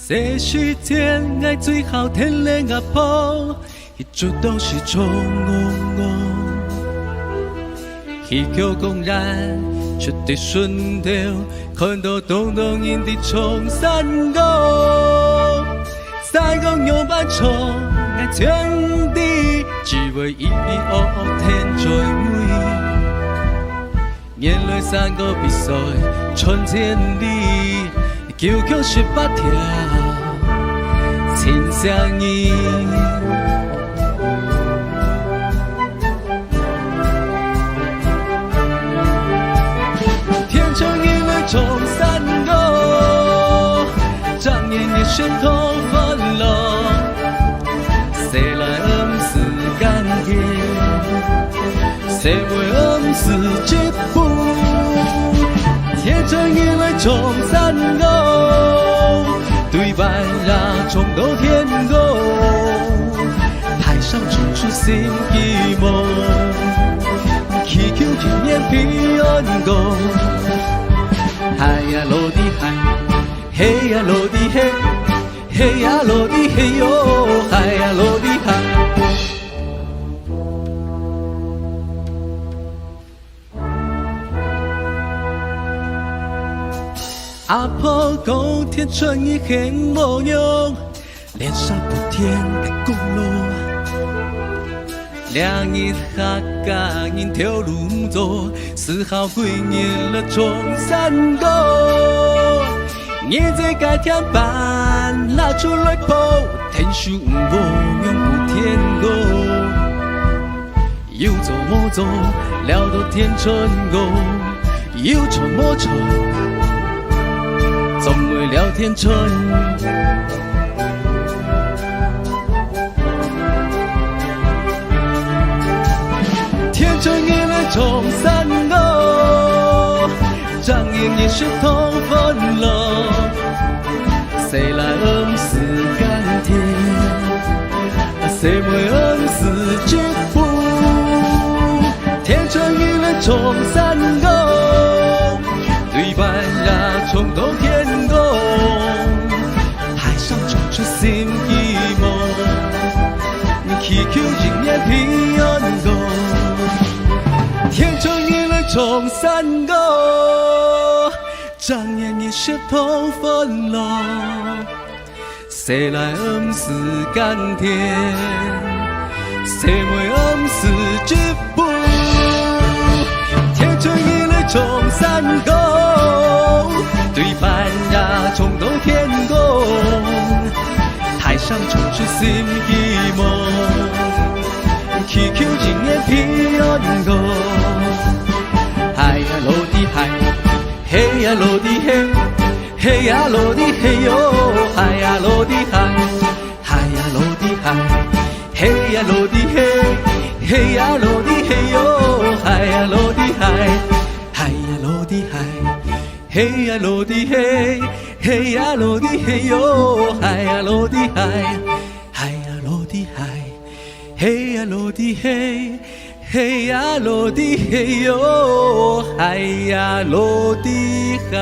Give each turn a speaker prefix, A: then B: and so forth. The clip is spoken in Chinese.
A: 这时天爱最后天亮啊破，迄阵都是冲喜剧公然绝对顺着，看到东东因的冲山歌，三公用板冲爱天地，只为一天最美。眼泪三个比赛春天里，求求18条情相依。天成因为冲山歌，张眼的神头翻了，谁来是甘甜，谁为是吉普。天成因为冲山歌，对半让冲到天空，海上冲出新希望，祈求今年平安过。海呀落地海，嘿呀落地嘿，嘿呀落地嘿哟，海呀落地海。阿婆讲天春已很模样，脸上不甜的公路，两日下家因条路走，4号几年了冲山歌，现在该天板拉出来跑，天数无用不天高，有走莫走，聊到天春歌，有愁莫愁。总为聊天春，天春因为冲山歌，张眼也是头分了，谁来是甘甜，谁为是吉普。天春因为冲山歌，对半让冲到天空，海上冲出新希望，祈求今年平安过。天春因为冲山歌，张眼也是头分了，谁来是甘甜，谁为是吉普。天春因为冲山歌，对半呀冲到天空，海上冲出新希望，祈求今年平安过。海呀落地海，嘿呀落地嘿，嘿呀落地嘿哟，海呀落地海，海呀落地海，嘿呀落地嘿，嘿呀落地嘿哟，海呀落地海，海呀落地海。嘿呀落地嘿，嘿呀落地嘿哟，海呀落地海，海呀落地海，嘿呀落地嘿，嘿呀落地嘿哟，海呀落地海。